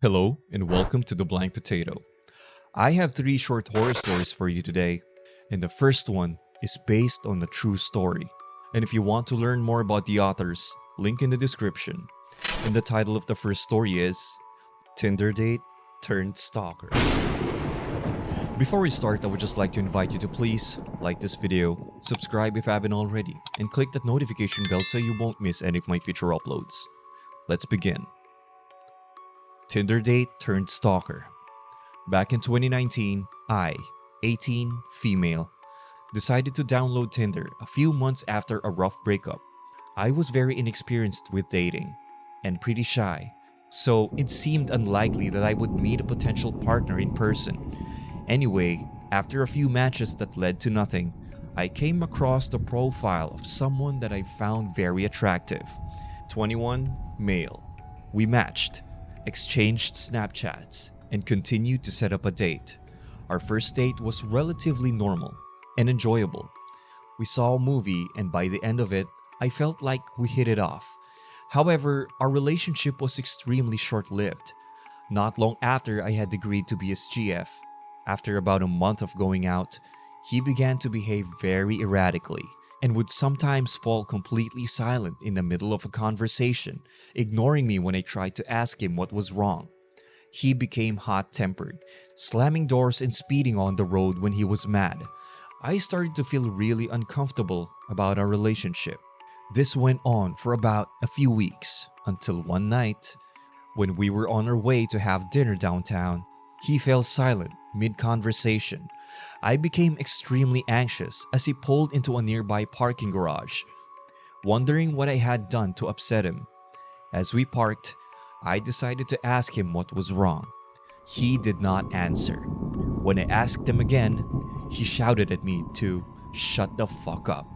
Hello, and welcome to The Blank Potato. I have three short horror stories for you today, and the first one is based on a true story. And if you want to learn more about the authors, link in the description. And the title of the first story is Tinder Date Turned Stalker. Before we start, I would just like to invite you to please like this video, subscribe if you haven't already, and click that notification bell so you won't miss any of my future uploads. Let's begin. Tinder Date Turned Stalker. Back in 2019, I, 18, female, decided to download Tinder a few months after a rough breakup. I was very inexperienced with dating and pretty shy, so it seemed unlikely that I would meet a potential partner in person. Anyway, after a few matches that led to nothing, I came across the profile of someone that I found very attractive. 21, male. We matched, exchanged Snapchats, and continued to set up a date. Our first date was relatively normal and enjoyable. We saw a movie, and by the end of it, I felt like we hit it off. However, our relationship was extremely short-lived. Not long after I had agreed to be his GF, after about a month of going out, he began to behave very erratically and would sometimes fall completely silent in the middle of a conversation, ignoring me when I tried to ask him what was wrong. He became hot-tempered, slamming doors and speeding on the road when he was mad. I started to feel really uncomfortable about our relationship. This went on for about a few weeks, until one night, when we were on our way to have dinner downtown, he fell silent mid-conversation. I became extremely anxious as he pulled into a nearby parking garage, wondering what I had done to upset him. As we parked, I decided to ask him what was wrong. He did not answer. When I asked him again, he shouted at me to shut the fuck up.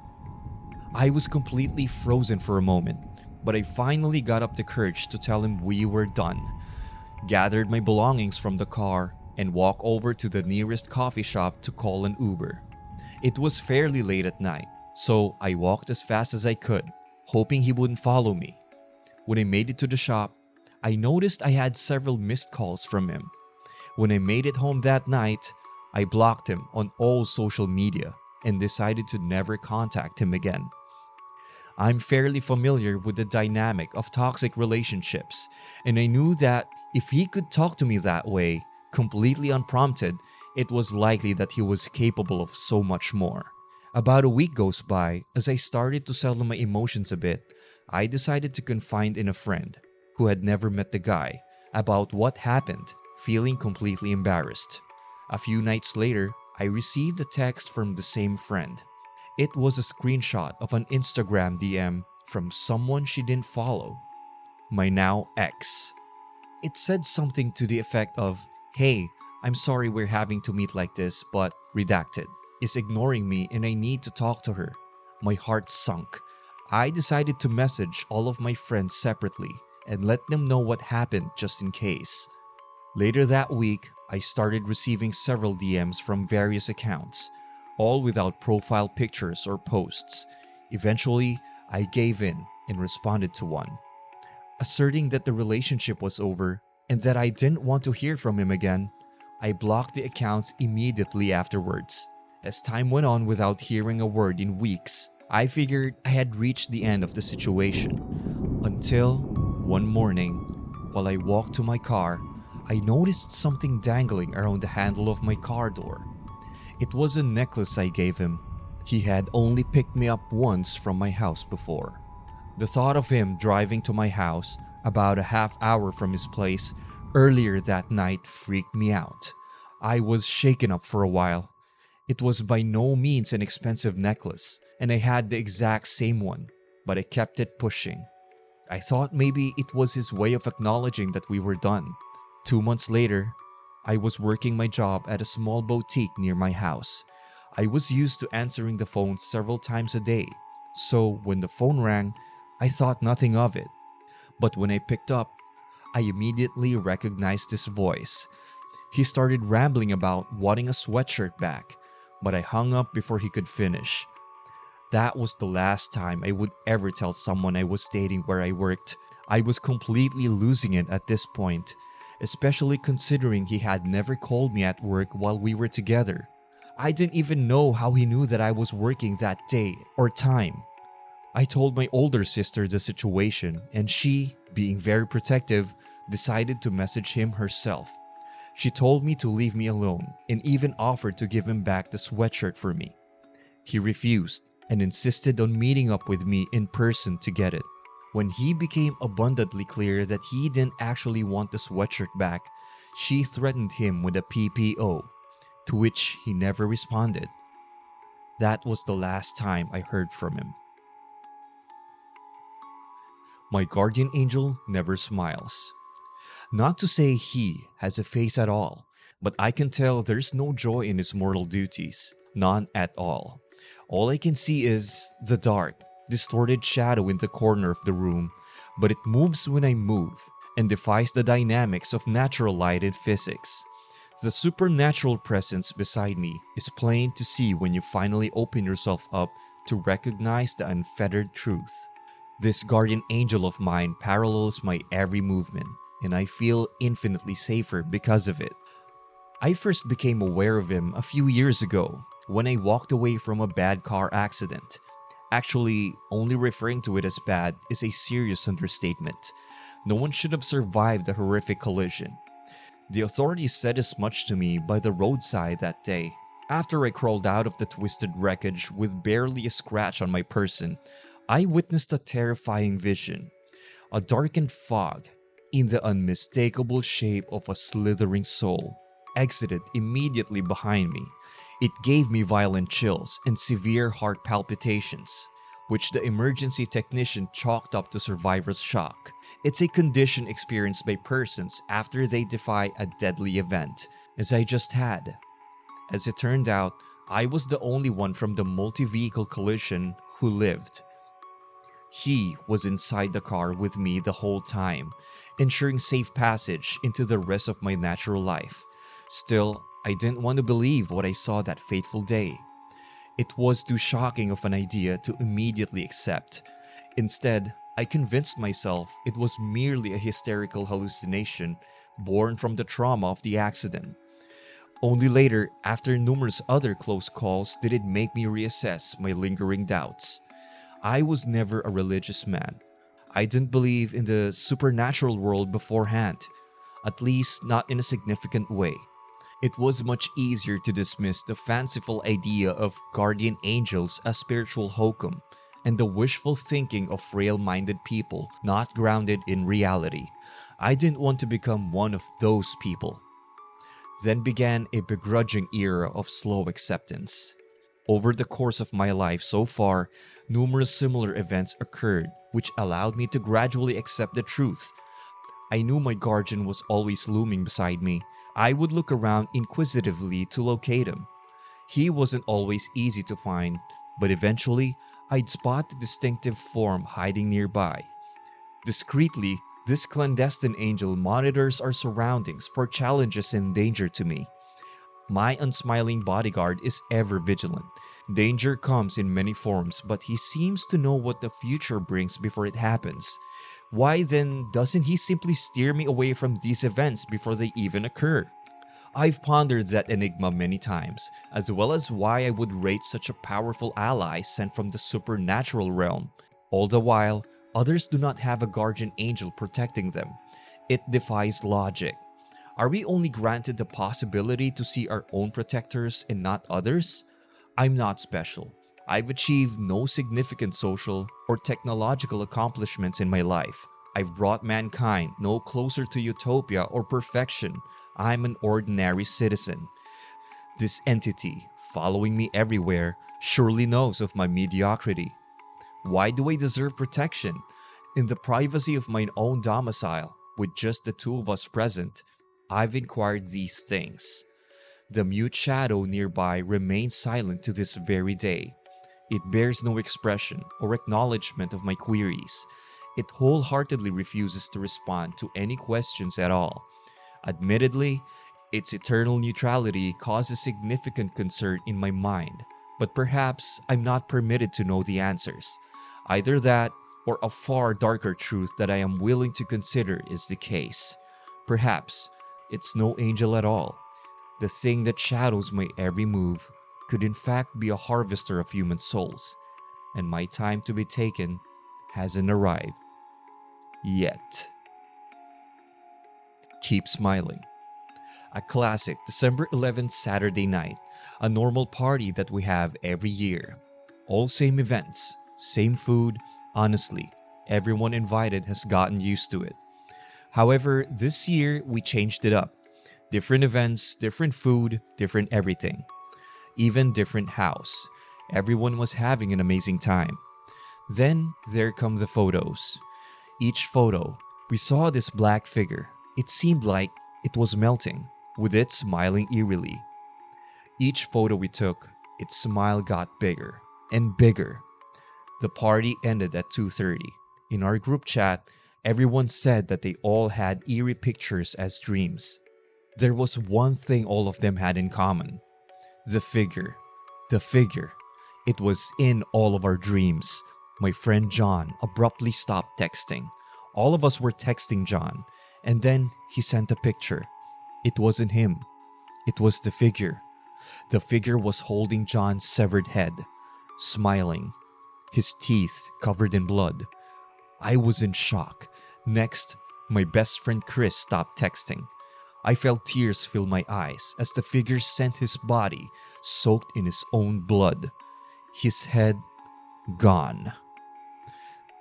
I was completely frozen for a moment, but I finally got up the courage to tell him we were done, gathered my belongings from the car, and walked over to the nearest coffee shop to call an Uber. It was fairly late at night, so I walked as fast as I could, hoping he wouldn't follow me. When I made it to the shop, I noticed I had several missed calls from him. When I made it home that night, I blocked him on all social media and decided to never contact him again. I'm fairly familiar with the dynamic of toxic relationships, and I knew that if he could talk to me that way, completely unprompted, it was likely that he was capable of so much more. About a week goes by. As I started to settle my emotions a bit, I decided to confide in a friend who had never met the guy about what happened, feeling completely embarrassed. A few nights later, I received a text from the same friend. It was a screenshot of an Instagram DM from someone she didn't follow, my now ex. It said something to the effect of, "Hey, I'm sorry we're having to meet like this, but redacted, is ignoring me and I need to talk to her." My heart sunk. I decided to message all of my friends separately and let them know what happened just in case. Later that week, I started receiving several DMs from various accounts, all without profile pictures or posts. Eventually, I gave in and responded to one, asserting that the relationship was over and that I didn't want to hear from him again. I blocked the accounts immediately afterwards. As time went on without hearing a word in weeks, I figured I had reached the end of the situation. Until one morning, while I walked to my car, I noticed something dangling around the handle of my car door. It was a necklace I gave him. He had only picked me up once from my house before. The thought of him driving to my house about a half hour from his place earlier that night freaked me out. I was shaken up for a while. It was by no means an expensive necklace, and I had the exact same one, but I kept it pushing. I thought maybe it was his way of acknowledging that we were done. 2 months later, I was working my job at a small boutique near my house. I was used to answering the phone several times a day, so when the phone rang, I thought nothing of it. But when I picked up, I immediately recognized his voice. He started rambling about wanting a sweatshirt back, but I hung up before he could finish. That was the last time I would ever tell someone I was dating where I worked. I was completely losing it at this point, especially considering he had never called me at work while we were together. I didn't even know how he knew that I was working that day or time. I told my older sister the situation, and she, being very protective, decided to message him herself. She told me to leave me alone and even offered to give him back the sweatshirt for me. He refused and insisted on meeting up with me in person to get it. When he became abundantly clear that he didn't actually want the sweatshirt back, she threatened him with a PPO, to which he never responded. That was the last time I heard from him. My guardian angel never smiles. Not to say he has a face at all, but I can tell there's no joy in his mortal duties. None at all. All I can see is the dark, distorted shadow in the corner of the room, but it moves when I move and defies the dynamics of natural light and physics. The supernatural presence beside me is plain to see when you finally open yourself up to recognize the unfettered truth. This guardian angel of mine parallels my every movement, and I feel infinitely safer because of it. I first became aware of him a few years ago when I walked away from a bad car accident. Actually, only referring to it as bad is a serious understatement. No one should have survived a horrific collision. The authorities said as much to me by the roadside that day. After I crawled out of the twisted wreckage with barely a scratch on my person, I witnessed a terrifying vision. A darkened fog, in the unmistakable shape of a slithering soul, exited immediately behind me. It gave me violent chills and severe heart palpitations, which the emergency technician chalked up to survivor's shock. It's a condition experienced by persons after they defy a deadly event, as I just had. As it turned out, I was the only one from the multi-vehicle collision who lived. He was inside the car with me the whole time, ensuring safe passage into the rest of my natural life. Still, I didn't want to believe what I saw that fateful day. It was too shocking of an idea to immediately accept. Instead, I convinced myself it was merely a hysterical hallucination born from the trauma of the accident. Only later, after numerous other close calls, did it make me reassess my lingering doubts. I was never a religious man. I didn't believe in the supernatural world beforehand, at least not in a significant way. It was much easier to dismiss the fanciful idea of guardian angels as spiritual hokum and the wishful thinking of frail-minded people not grounded in reality. I didn't want to become one of those people. Then began a begrudging era of slow acceptance. Over the course of my life so far, numerous similar events occurred which allowed me to gradually accept the truth. I knew my guardian was always looming beside me. I would look around inquisitively to locate him. He wasn't always easy to find, but eventually, I'd spot the distinctive form hiding nearby. Discreetly, this clandestine angel monitors our surroundings for challenges and danger to me. My unsmiling bodyguard is ever vigilant. Danger comes in many forms, but he seems to know what the future brings before it happens. Why then doesn't he simply steer me away from these events before they even occur? I've pondered that enigma many times, as well as why I would rate such a powerful ally sent from the supernatural realm. All the while, others do not have a guardian angel protecting them. It defies logic. Are we only granted the possibility to see our own protectors and not others? I'm not special. I've achieved no significant social or technological accomplishments in my life. I've brought mankind no closer to utopia or perfection. I'm an ordinary citizen. This entity, following me everywhere, surely knows of my mediocrity. Why do I deserve protection? In the privacy of my own domicile, with just the two of us present, I've inquired these things. The mute shadow nearby remains silent to this very day. It bears no expression or acknowledgement of my queries. It wholeheartedly refuses to respond to any questions at all. Admittedly, its eternal neutrality causes significant concern in my mind, but perhaps I'm not permitted to know the answers. Either that, or a far darker truth that I am willing to consider is the case. Perhaps it's no angel at all. The thing that shadows my every move could in fact be a harvester of human souls, and my time to be taken hasn't arrived yet. Keep smiling. A classic December 11th Saturday night, a normal party that we have every year. All same events, same food. Honestly, everyone invited has gotten used to it. However, this year we changed it up. Different events, different food, different everything. Even different house. Everyone was having an amazing time. Then there come the photos. Each photo, we saw this black figure. It seemed like it was melting, with it smiling eerily. Each photo we took, its smile got bigger and bigger. The party ended at 2:30. In our group chat, everyone said that they all had eerie pictures as dreams. There was one thing all of them had in common. The figure. The figure. It was in all of our dreams. My friend John abruptly stopped texting. All of us were texting John, and then he sent a picture. It wasn't him. It was the figure. The figure was holding John's severed head, smiling, his teeth covered in blood. I was in shock. Next, my best friend Chris stopped texting. I felt tears fill my eyes as the figure sent his body soaked in his own blood. His head gone.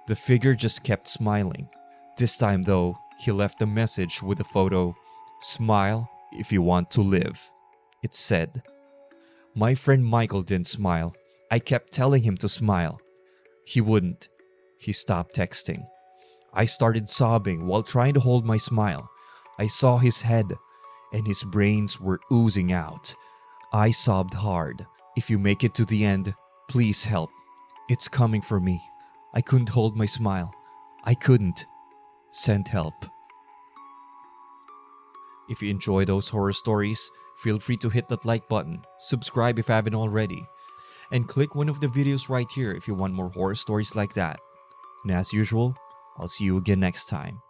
The figure just kept smiling. This time though, he left a message with a photo. "Smile if you want to live," it said. My friend Michael didn't smile. I kept telling him to smile. He wouldn't. He stopped texting. I started sobbing while trying to hold my smile. I saw his head, and his brains were oozing out. I sobbed hard. "If you make it to the end, please help. It's coming for me." I couldn't hold my smile. I couldn't. Send help. If you enjoy those horror stories, feel free to hit that like button, subscribe if you haven't already, and click one of the videos right here if you want more horror stories like that. And as usual, I'll see you again next time.